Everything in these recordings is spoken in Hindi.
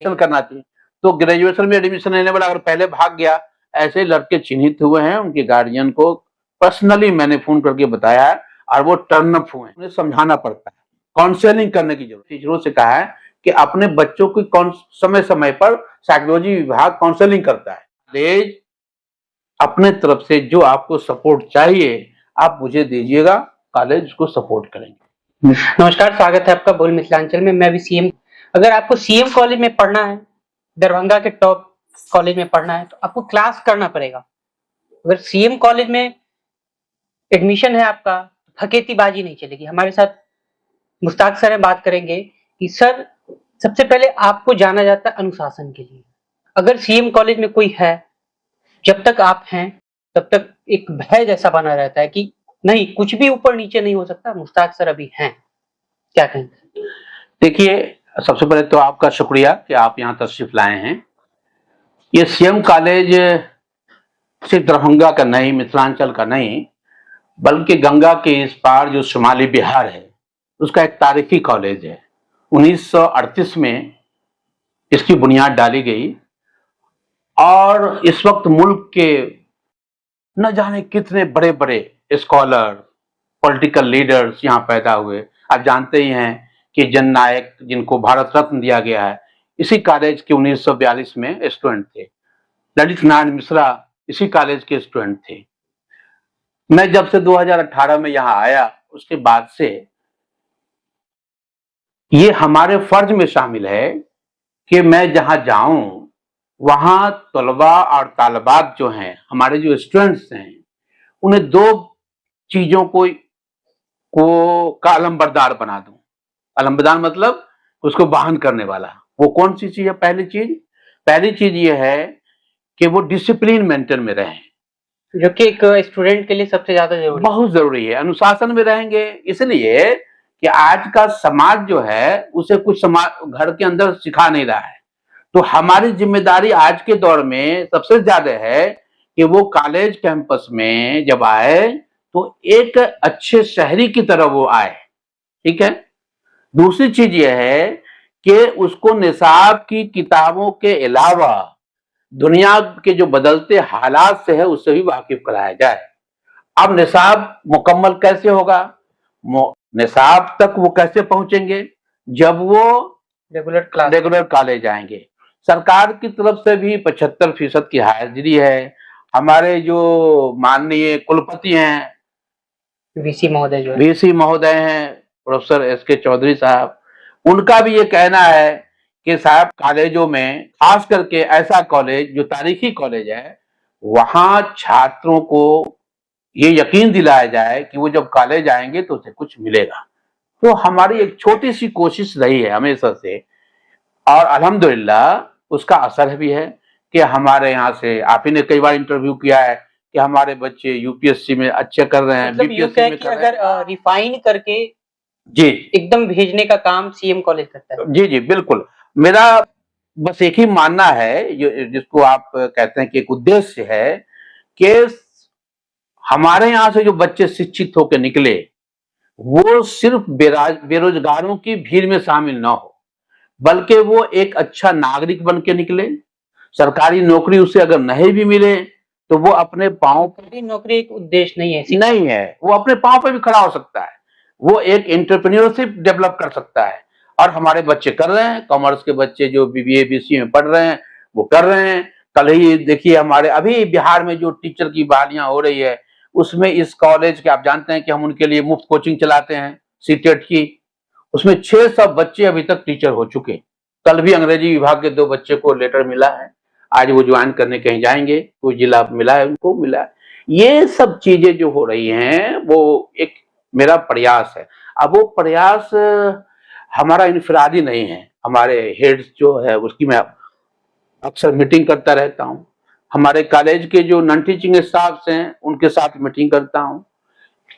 करना चाहिए। तो ग्रेजुएशन में एडमिशन लेने वाला अगर पहले भाग गया, ऐसे लड़के चिन्हित हुए हैं, उनके गार्जियन को पर्सनली मैंने फोन करके बताया है और वो टर्न अप हुए। उन्हें समझाना पड़ता है, काउंसलिंग करने की जरूरत। टीचरों से कहा है कि अपने बच्चों की समय समय पर साइकोलॉजी विभाग काउंसलिंग करता है। अपने तरफ से जो आपको सपोर्ट चाहिए आप मुझे दीजिएगा, कॉलेज उसको सपोर्ट करेंगे। नमस्कार, स्वागत है आपका बोल मिथिलांचल में। मैं भी सीएम, अगर आपको सीएम कॉलेज में पढ़ना है, दरभंगा के टॉप कॉलेज में पढ़ना है, तो आपको क्लास करना पड़ेगा। अगर सीएम कॉलेज में एडमिशन है आपका, फकेतीबाजी नहीं चलेगी। हमारे साथ मुश्ताक सर बात करेंगे कि सर, सबसे पहले आपको जाना जाता है अनुशासन के लिए। अगर सीएम कॉलेज में कोई है, जब तक आप हैं तब तक एक भय जैसा बना रहता है कि नहीं, कुछ भी ऊपर नीचे नहीं हो सकता। मुश्ताक सर अभी हैं, क्या कहेंगे? देखिए, सबसे पहले तो आपका शुक्रिया कि आप यहाँ तशरीफ लाए हैं। ये सीएम कॉलेज सिर्फ दरभंगा का नहीं, मिथिलांचल का नहीं, बल्कि गंगा के इस पार जो शुमाली बिहार है उसका एक तारीखी कॉलेज है। 1938 में इसकी बुनियाद डाली गई और इस वक्त मुल्क के न जाने कितने बड़े बड़े स्कॉलर, पॉलिटिकल लीडर्स यहाँ पैदा हुए। आप जानते ही हैं कि जननायक जिनको भारत रत्न दिया गया है, इसी कॉलेज के 1942 में स्टूडेंट थे। ललित नारायण मिश्रा इसी कॉलेज के स्टूडेंट थे। मैं जब से 2018 में यहाँ आया, उसके बाद से ये हमारे फर्ज में शामिल है कि मैं जहां जाऊं वहां तलबा और तालबात जो हैं, हमारे जो स्टूडेंट्स हैं, उन्हें दो चीजों को का अलंबरदार बना दूं। अलंबरदार मतलब उसको वाहन करने वाला। वो कौन सी चीज है? पहली चीज ये है कि वो डिसिप्लिन मेंटेन में रहें, जो कि एक स्टूडेंट के लिए सबसे ज्यादा जरूरी, बहुत जरूरी है। अनुशासन में रहेंगे, इसलिए कि आज का समाज जो है उसे कुछ समाज घर के अंदर सिखा नहीं रहा है। तो हमारी जिम्मेदारी आज के दौर में सबसे ज्यादा है कि वो कॉलेज कैंपस में जब आए तो एक अच्छे शहरी की तरह वो आए। ठीक है। दूसरी चीज यह है कि उसको निसाब की किताबों के अलावा दुनिया के जो बदलते हालात से है उससे भी वाकिफ कराया जाए। अब निसाब मुकम्मल कैसे होगा? निसाब तक वो कैसे पहुंचेंगे? जब वो रेगुलर कॉलेज आएंगे। सरकार की तरफ से भी 75% की हाजिरी है। हमारे जो माननीय कुलपति हैं, वीसी महोदय हैं, प्रोफेसर एसके चौधरी साहब, उनका भी ये कहना है कि साहब कॉलेजों में, खास करके ऐसा कॉलेज जो तारीखी कॉलेज है, वहां छात्रों को ये यकीन दिलाया जाए कि वो जब कॉलेज आएंगे तो उसे कुछ मिलेगा। तो हमारी एक छोटी सी कोशिश रही है हमेशा से, और अल्हम्दुलिल्लाह उसका असर भी है कि हमारे यहाँ से, आप ही ने कई बार इंटरव्यू किया है कि हमारे बच्चे यूपीएससी में अच्छे कर रहे हैं, मतलब बीपीएससी में कर रहे हैं। अगर रिफाइन करके जी एकदम भेजने का काम सीएम कॉलेज करता है। जी जी बिल्कुल। मेरा बस एक ही मानना है, जिसको आप कहते हैं कि एक उद्देश्य है कि हमारे यहाँ से जो बच्चे शिक्षित होकर निकले वो सिर्फ बेरोजगारों की भीड़ में शामिल ना हो, बल्कि वो एक अच्छा नागरिक बन के निकले। सरकारी नौकरी उसे अगर नहीं भी मिले तो वो अपने पांव पर, नौकरी एक उद्देश्य नहीं है, वो अपने पांव पर भी खड़ा हो सकता है। वो एक एंटरप्रेन्योरशिप डेवलप कर सकता है, और हमारे बच्चे कर रहे हैं। कॉमर्स के बच्चे जो बीबीए बीसीए में पढ़ रहे हैं वो कर रहे हैं। कल ही देखिए, हमारे अभी बिहार में जो टीचर की बहालियां हो रही है, उसमें इस कॉलेज के, आप जानते हैं कि हम उनके लिए मुफ्त कोचिंग चलाते हैं सीटेट की, उसमें 600 बच्चे अभी तक टीचर हो चुके। कल भी अंग्रेजी विभाग के 2 बच्चे को लेटर मिला है, आज वो ज्वाइन करने कहीं जाएंगे, कोई जिला मिला है, उनको मिला है। ये सब चीजें जो हो रही हैं वो एक मेरा प्रयास है। अब वो प्रयास हमारा इनफरादी नहीं है। हमारे हेड्स जो है उसकी मैं अक्सर मीटिंग करता रहता हूँ। हमारे कॉलेज के जो नॉन टीचिंग स्टाफ हैं उनके साथ मीटिंग करता हूँ,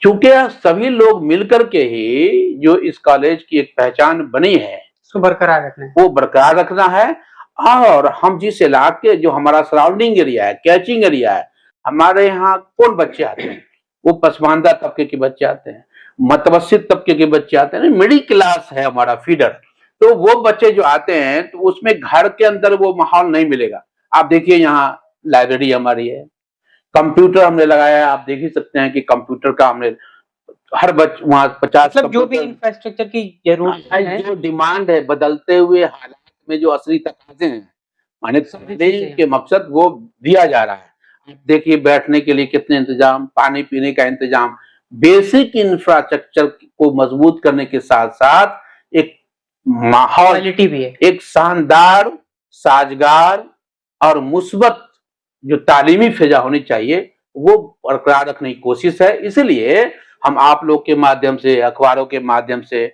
क्योंकि सभी लोग मिलकर के ही जो इस कॉलेज की एक पहचान बनी है उसको बरकरार रखना है, वो बरकरार रखना है। और हम जिस इलाके, जो हमारा सराउंडिंग एरिया है, कैचिंग एरिया है, हमारे यहाँ कौन बच्चे आते हैं? वो पसमानदा तबके के बच्चे आते हैं, मतवसित तबके के बच्चे आते हैं, मिडिल क्लास है हमारा फीडर। तो वो बच्चे जो आते हैं तो उसमें घर के अंदर वो माहौल नहीं मिलेगा। आप देखिए यहाँ लाइब्रेरी हमारी है, कंप्यूटर हमने लगाया है, आप देख ही सकते हैं कि कंप्यूटर का हमने हर बच्चे वहाँ 50 मतलब जो भी कंप्यूटर, इंफ्रास्ट्रक्चर की जरूरत है, जो डिमांड है बदलते हुए हालात में जो असली तकाजे हैं माने सभी देने चीजें के मकसद वो दिया जा रहा है। आप देखिए बैठने के लिए कितने इंतजाम, पानी पीने का इंतजाम, बेसिक इंफ्रास्ट्रक्चर को मजबूत करने के साथ साथ एक माहौल, क्वालिटी भी है। एक शानदार, साजगार और मुस्बत जो तालीमी फिजा होनी चाहिए वो बरकरार रखने की कोशिश है। इसीलिए हम आप लोग के माध्यम से, अखबारों के माध्यम से,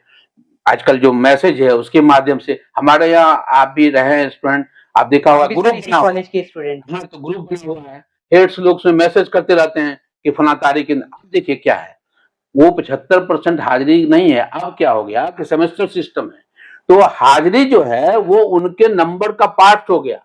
आजकल जो मैसेज है उसके माध्यम से, हमारे यहाँ आप भी रहे हैं स्टूडेंट, आप देखा होगा ग्रुप बना हुआ, कॉलेज के स्टूडेंट। हाँ तो ग्रुप बना हुआ है, हेड्स लोग उसमें मैसेज करते रहते हैं कि फला तारीख। अब देखिए क्या है, वो 75% हाजिरी नहीं है, अब क्या हो गया कि सेमेस्टर सिस्टम है, तो हाजिरी जो है वो उनके नंबर का पार्ट हो गया।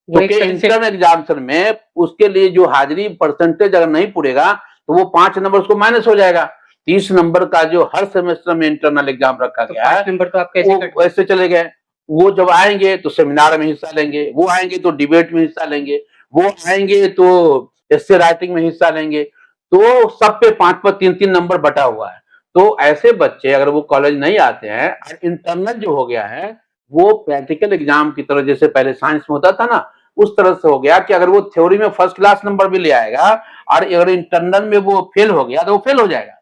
क्योंकि इंटर्न एग्जामिनेशन में उसके लिए जो हाजिरी परसेंटेज अगर नहीं पूरेगा तो वो 5 नंबर उसको माइनस हो जाएगा। 30 नंबर का जो हर सेमेस्टर में इंटरनल एग्जाम रखा तो गया है, 5 नंबर तो आप कैसे वो वैसे चले गए। वो जब आएंगे तो सेमिनार में हिस्सा लेंगे, वो आएंगे तो डिबेट में हिस्सा लेंगे, वो आएंगे तो एस्से राइटिंग में हिस्सा लेंगे, तो सब पे 5 3 नंबर बटा हुआ है। तो ऐसे बच्चे अगर वो कॉलेज नहीं आते हैं, इंटरनल जो हो गया है वो प्रैक्टिकल एग्जाम की तरह, जैसे पहले साइंस में होता था ना, उस तरह से हो गया कि अगर वो थ्योरी में फर्स्ट क्लास नंबर भी ले आएगा और अगर इंटरनल में वो फेल हो गया तो वो फेल हो जाएगा,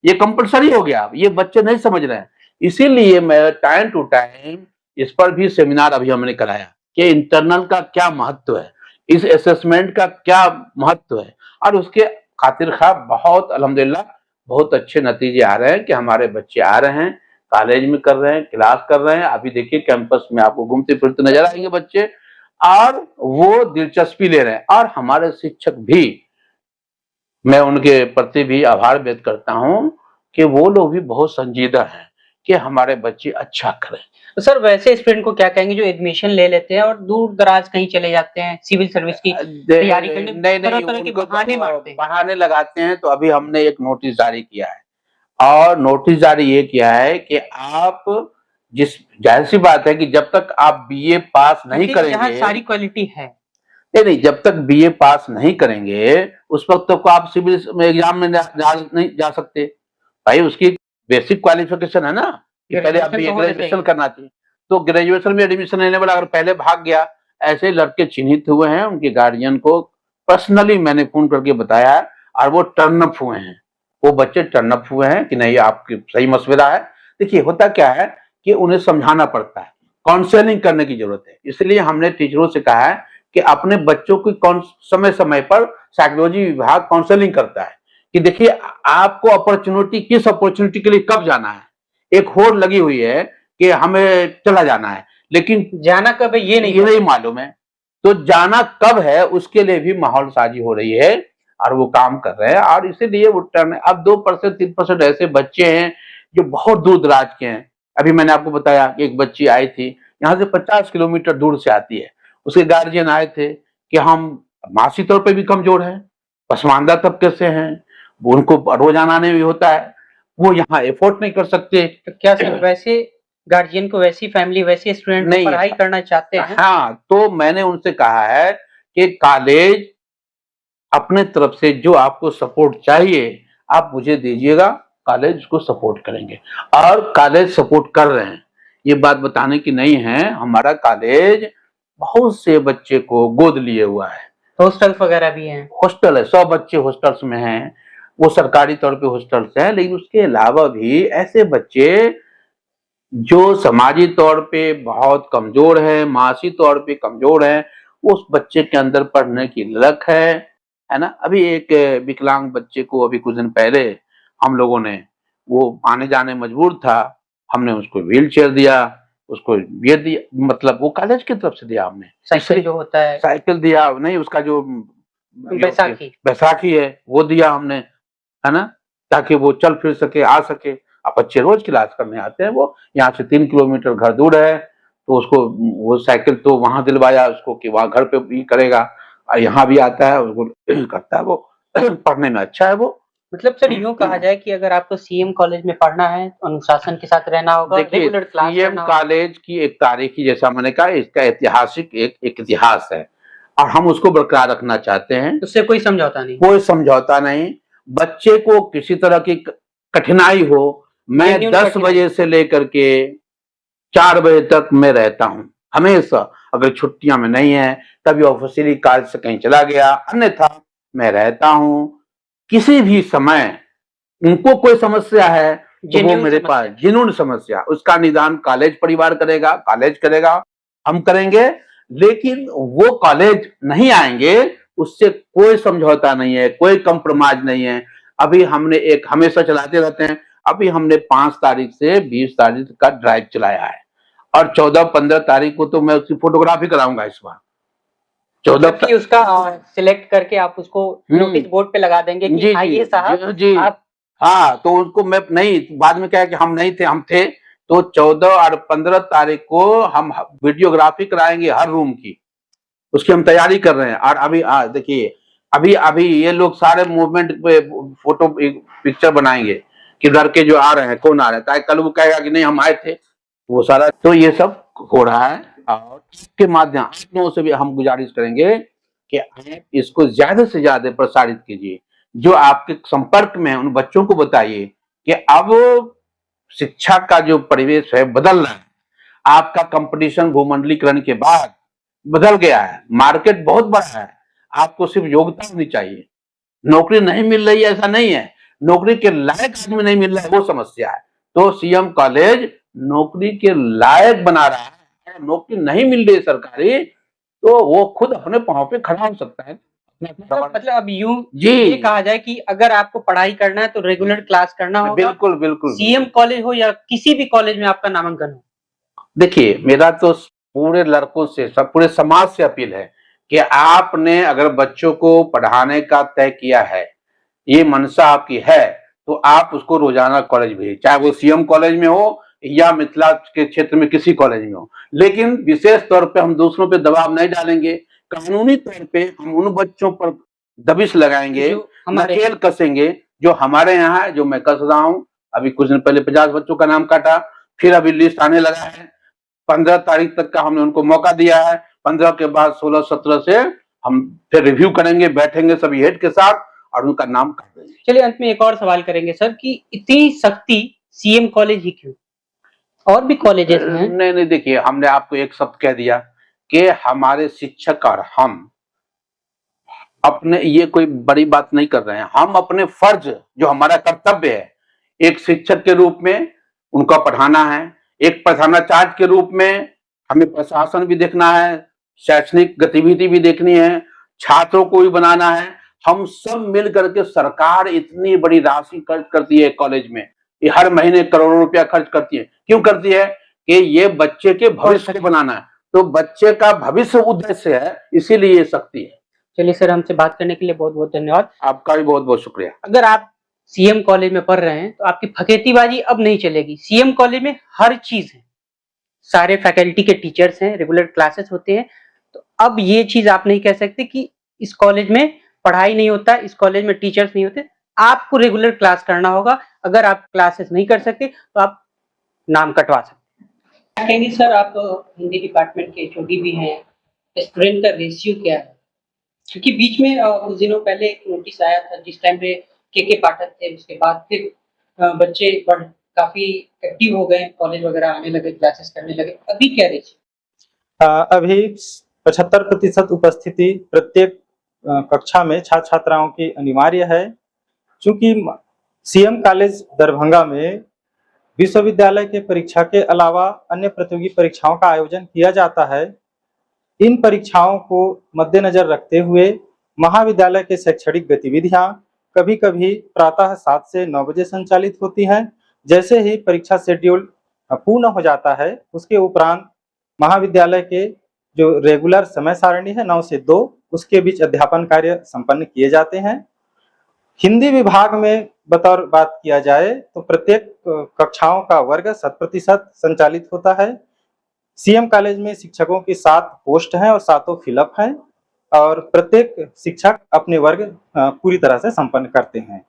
ये कंपलसरी हो गया। ये बच्चे नहीं समझ रहे हैं, इसीलिए मैं टाइम टू टाइम इस पर भी सेमिनार अभी हमने कराया कि इंटरनल का क्या महत्व है, इस असेसमेंट का क्या महत्व है, और उसके खातिर खा बहुत अल्हम्दुलिल्लाह बहुत अच्छे नतीजे आ रहे हैं कि हमारे बच्चे आ रहे हैं, कॉलेज में कर रहे हैं, क्लास कर रहे हैं। अभी देखिए कैंपस में आपको घूमते फिरते नजर आएंगे बच्चे, और वो दिलचस्पी ले रहे हैं। और हमारे शिक्षक भी, मैं उनके प्रति भी आभार व्यक्त करता हूं कि वो लोग भी बहुत संजीदा हैं कि हमारे बच्चे अच्छा करें। तो सर वैसे स्टूडेंट को क्या कहेंगे जो एडमिशन ले लेते हैं और दूर दराज कहीं चले जाते हैं सिविल सर्विस की तैयारी करने, नहीं तरह नहीं, तरह के उनको बहाने मारते हैं। बहाने लगाते हैं। तो अभी हमने एक नोटिस जारी किया है, और नोटिस जारी ये किया है कि आप जिस, जाहिर सी बात है कि जब तक आप बीए पास नहीं जहाँ करेंगे, सारी क्वालिटी है, नहीं, जब तक बीए पास नहीं करेंगे उस वक्त तक आप सिविल में एग्जाम में नहीं जा सकते। भाई उसकी बेसिक क्वालिफिकेशन है ना कि पहले आप ग्रेजुएशन तो होना ग्रेजुएशन चाहिए। करना चाहिए। तो ग्रेजुएशन में एडमिशन लेने वाला अगर पहले भाग गया, ऐसे लड़के चिन्हित हुए हैं, उनके गार्जियन को पर्सनली मैंने फोन करके बताया है, और वो टर्न अप हुए हैं, वो बच्चे टर्न अप हुए हैं कि नहीं आपकी सही मशवरा है। देखिए होता क्या है कि उन्हें समझाना पड़ता है, काउंसलिंग करने की जरूरत है। इसलिए हमने टीचरों से कहा है कि अपने बच्चों की समय समय पर साइकोलॉजी विभाग काउंसलिंग करता है कि देखिए आपको अपॉर्चुनिटी, किस अपॉर्चुनिटी के लिए कब जाना है। एक होड़ लगी हुई है कि हमें चला जाना है, लेकिन जाना कब है ये नहीं मालूम है। तो जाना कब है उसके लिए भी माहौल साजी हो रही है, और वो काम कर रहे हैं। और इसीलिए वो टर्न, अब 2% 3% ऐसे बच्चे हैं जो बहुत दूर दराज के हैं। अभी मैंने आपको बताया कि एक बच्ची आई थी यहाँ से 50 किलोमीटर दूर से आती है, उसके गार्जियन आए थे कि हम मानसी तौर पे भी कमजोर हैं, पसमानदा तबके से हैं, उनको रोजाना आने भी होता है, वो यहाँ एफोर्ड नहीं कर सकते। तो क्या सर वैसे गार्जियन को, वैसी फैमिली, वैसे स्टूडेंट को पढ़ाई करना चाहते हैं? हाँ, तो मैंने उनसे कहा है कि कॉलेज अपने तरफ से जो आपको सपोर्ट चाहिए आप मुझे दीजिएगा, कॉलेज उसको सपोर्ट करेंगे, और कॉलेज सपोर्ट कर रहे हैं। ये बात बताने की नहीं है, हमारा कॉलेज बहुत से बच्चे को गोद लिए हुआ है, हॉस्टल्स वगैरह भी हैं, हॉस्टल है, 100 बच्चे हॉस्टल्स में हैं, वो सरकारी तौर पे हॉस्टल्स हैं। लेकिन उसके अलावा भी ऐसे बच्चे जो समाजी तौर पे बहुत कमजोर है, मानसिक तौर पे कमजोर है, उस बच्चे के अंदर पढ़ने की ललक है ना। अभी एक विकलांग बच्चे को अभी कुछ दिन पहले हम लोगों ने, वो आने जाने मजबूर था, हमने उसको व्हील चेयर दिया, उसको ये दिया, मतलब वो कॉलेज की तरफ से दिया हमने, साइकिल जो होता है, साइकिल दिया नहीं, उसका जो बैसाखी है वो दिया हमने, है ना, ताकि वो चल फिर सके, आ सके। अब बच्चे रोज क्लास करने आते हैं, वो यहाँ से 3 किलोमीटर घर दूर है, तो उसको वो साइकिल तो वहां दिलवाया उसको कि वहां घर पे भी करेगा, और यहाँ भी आता है उसको करता है, वो पढ़ने में अच्छा है वो। मतलब सर यूं कहा जाए कि अगर आपको सीएम कॉलेज में पढ़ना है तो अनुशासन के साथ रहना होगा, देखिए, रेगुलर क्लास सीएम करना होगा। कॉलेज की एक तारीखी, जैसा मैंने कहा, इसका ऐतिहासिक एक इतिहास है और हम उसको बरकरार रखना चाहते हैं। उससे कोई समझौता नहीं, कोई समझौता नहीं। बच्चे को किसी तरह की कठिनाई हो, मैं जेन्युइन 10 कठिनाई। बजे से लेकर के 4 बजे तक मैं रहता हूँ हमेशा। अगर छुट्टियां में नहीं है, कभी ऑफिशियली कार्य से कहीं चला गया, अन्यथा मैं रहता हूँ। किसी भी समय उनको कोई समस्या है तो वो जेन्युइन मेरे पास, समस्या। जिन्होंने समस्या, उसका निदान कॉलेज परिवार करेगा, कॉलेज करेगा, हम करेंगे। लेकिन वो कॉलेज नहीं आएंगे, उससे कोई समझौता नहीं है, कोई कंप्रोमाइज नहीं है। अभी हमने एक, हमेशा चलाते रहते हैं, अभी हमने 5 तारीख से 20 तारीख का ड्राइव चलाया है और 14-15 तारीख को तो मैं उसकी फोटोग्राफी कराऊंगा इस बार। 14 मतलब कि उसका सिलेक्ट करके आप उसको नोटिस बोर्ड पे लगा देंगे कि जी आइए जी साहब जी। आप। हाँ, तो उनको मैं नहीं, बाद में क्या है कि हम नहीं थे, हम थे। तो 14 और 15 तारीख को हम वीडियोग्राफी कराएंगे हर रूम की, उसकी हम तैयारी कर रहे हैं। और अभी देखिए, अभी अभी ये लोग सारे मूवमेंट पे फोटो पिक्चर बनाएंगे कि लड़के जो आ रहे हैं कौन आ रहे हैं, ताकि कल वो कहेगा कि नहीं हम आए थे। वो सारा तो ये सब हो रहा है। और इसके माध्यम आप लोगों से भी हम गुजारिश करेंगे कि आप इसको ज्यादा से ज्यादा प्रसारित कीजिए। जो आपके संपर्क में है उन बच्चों को बताइए कि अब शिक्षा का जो परिवेश है बदल रहा है। आपका कंपटीशन भूमंडलीकरण के बाद बदल गया है, मार्केट बहुत बड़ा है। आपको सिर्फ योग्यता होनी चाहिए। नौकरी नहीं मिल रही है ऐसा नहीं है, नौकरी के लायक आदमी नहीं मिल रहा है, वो समस्या है। तो सीएम कॉलेज नौकरी के लायक बना रहा है। अगर नौकरी नहीं मिल रही है सरकारी, तो वो खुद अपने पांव पे खड़ा हो सकता है। मतलब अब यूं जी ये कहा जाए कि अगर आपको पढ़ाई करना है तो रेगुलर क्लास करना होगा, बिल्कुल बिल्कुल। सीएम कॉलेज हो या किसी भी कॉलेज में आपका नामांकन हो। देखिए, मेरा तो पूरे लड़कों से, सब पूरे समाज से अपील है कि आपने अगर बच्चों को पढ़ाने का तय किया है, ये मंशा आपकी है, तो आप उसको रोजाना कॉलेज भेजिए, चाहे वो सीएम कॉलेज में हो या मिथिला के क्षेत्र में किसी कॉलेज में हो। लेकिन विशेष तौर पे हम दूसरों पे दबाव नहीं डालेंगे। कानूनी तौर पे हम उन बच्चों पर दबिश लगाएंगे, जो हमारे नकेल कसेंगे जो हमारे यहाँ है, जो मैं कस रहा हूँ। अभी कुछ दिन पहले 50 बच्चों का नाम काटा, फिर अभी लिस्ट आने लगा है। 15 तारीख तक का हमने उनको मौका दिया है। 15 के बाद 16-17 से हम फिर रिव्यू करेंगे, बैठेंगे सभी हेड के साथ और उनका नाम कर देंगे। चलिए अंत में एक और सवाल करेंगे सर कि इतनी सख्ती सीएम कॉलेज ही क्यों, और भी कॉलेजेस हैं। नहीं नहीं, देखिए, हमने आपको एक शब्द कह दिया कि हमारे शिक्षक और हम अपने, ये कोई बड़ी बात नहीं कर रहे हैं, हम अपने फर्ज, जो हमारा कर्तव्य है एक शिक्षक के रूप में उनका पढ़ाना है, एक प्रधानाचार्य के रूप में हमें प्रशासन भी देखना है, शैक्षणिक गतिविधि भी देखनी है, छात्रों को भी बनाना है। हम सब मिल करके, सरकार इतनी बड़ी राशि खर्च करती है कॉलेज में, ये हर महीने करोड़ों रुपया खर्च करती है। क्यों करती है? कि ये बच्चे के भविष्य को बनाना है। तो बच्चे का भविष्य उद्देश्य है, इसीलिए ये शक्ति है। चलिए सर, हमसे बात करने के लिए बहुत बहुत धन्यवाद। आपका भी बहुत बहुत शुक्रिया। अगर आप सीएम कॉलेज में पढ़ रहे हैं तो आपकी फकेतीबाजी अब नहीं चलेगी। सीएम कॉलेज में हर चीज है, सारे फैकल्टी के टीचर्स हैं, रेगुलर क्लासेस होते हैं। तो अब ये चीज आप नहीं कह सकते कि इस कॉलेज में पढ़ाई नहीं होता, इस कॉलेज में टीचर्स नहीं होते। आपको रेगुलर क्लास करना होगा। अगर आप क्लासेस नहीं कर सकते तो आप नाम कटवा सकते हैं। कहेंगे सर, आप हिंदी डिपार्टमेंट के एचओडी भी हैं, स्टूडेंट का रेशियो क्या है? क्योंकि बीच में कुछ दिनों पहले एक नोटिस आया था जिस टाइम पे के पाठक थे, उसके बाद फिर बच्चे काफी एक्टिव हो गए, कॉलेज वगैरह आने लगे, क्लासेस करने लगे। अभी क्या रेशियो? अभी 75% उपस्थिति प्रत्येक कक्षा में छात्र छात्राओं की अनिवार्य है। चूंकि सीएम कॉलेज दरभंगा में विश्वविद्यालय के परीक्षा के अलावा अन्य प्रतियोगी परीक्षाओं का आयोजन किया जाता है। इन परीक्षाओं को मद्देनजर रखते हुए महाविद्यालय के शैक्षणिक गतिविधियां कभी कभी प्रातः 7 से 9 बजे संचालित होती हैं। जैसे ही परीक्षा शेड्यूल पूर्ण हो जाता है, उसके उपरांत महाविद्यालय के जो रेगुलर समय सारणी है 9 से 2, उसके बीच अध्यापन कार्य संपन्न किए जाते हैं। हिंदी विभाग में बतौर बात किया जाए तो प्रत्येक कक्षाओं का वर्ग 100% संचालित होता है। सीएम कॉलेज में शिक्षकों की 7 पोस्ट हैं और 7 फिलअप हैं और प्रत्येक शिक्षक अपने वर्ग पूरी तरह से संपन्न करते हैं।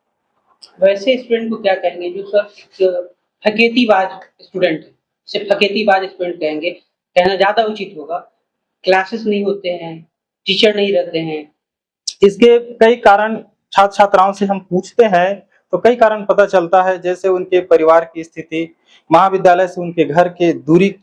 वैसे स्टूडेंट को क्या कहेंगे जो सर एक फकेतीबाज स्टूडेंट है, सिर्फ फकेतीबाज स्टूडेंट कहेंगे, कहना ज्यादा उचित होगा। क्लासेस नहीं होते हैं, टीचर नहीं रहते हैं। इसके कई कारण छात्र छात्राओं से हम पूछते हैं तो कई कारण पता चलता है, जैसे उनके परिवार की स्थिति, महाविद्यालय से उनके घर के दूरी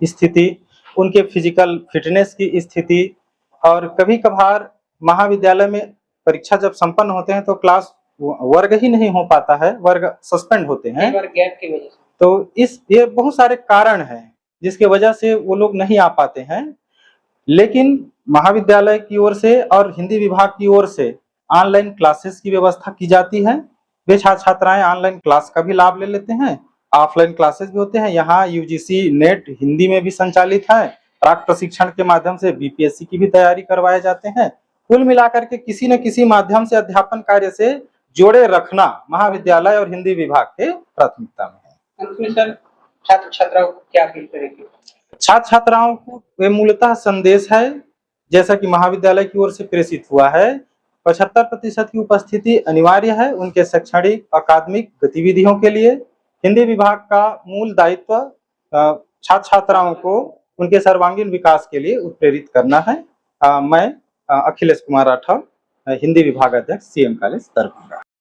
स्थिति, उनके फिजिकल फिटनेस की स्थिति, और कभी कभार महाविद्यालय में परीक्षा जब संपन्न होते हैं तो क्लास वर्ग ही नहीं हो पाता है, वर्ग सस्पेंड होते हैं। कई बार गैप की वजह से। तो ये बहुत सारे कारण हैं जिसके वजह से वो लोग नहीं आ पाते हैं। लेकिन महाविद्यालय की ओर से और हिंदी विभाग की ओर से ऑनलाइन क्लासेस की व्यवस्था की जाती है। वे छात्र छात्राएं ऑनलाइन क्लास का भी लाभ ले लेते हैं, ऑफलाइन क्लासेस भी होते हैं। यहाँ यूजीसी नेट हिंदी में भी संचालित है। प्राक प्रशिक्षण के माध्यम से बीपीएससी की भी तैयारी करवाए जाते हैं। कुल मिलाकर के किसी न किसी माध्यम से अध्यापन कार्य से जोड़े रखना महाविद्यालय और हिंदी विभाग के प्राथमिकता में है। अंत में सर छात्र छात्राओं को क्या अपील करेंगे? छात्र छात्राओं को वे मूलतः संदेश है, जैसा कि महाविद्यालय की ओर से प्रेषित हुआ है, 75% की उपस्थिति अनिवार्य है उनके शैक्षणिक अकादमिक गतिविधियों के लिए। हिंदी विभाग का मूल दायित्व छात्र छात्राओं को उनके सर्वांगीण विकास के लिए उत्प्रेरित करना है। मैं अखिलेश कुमार राठौर, हिंदी विभाग अध्यक्ष, सीएम कॉलेज दरभंगा।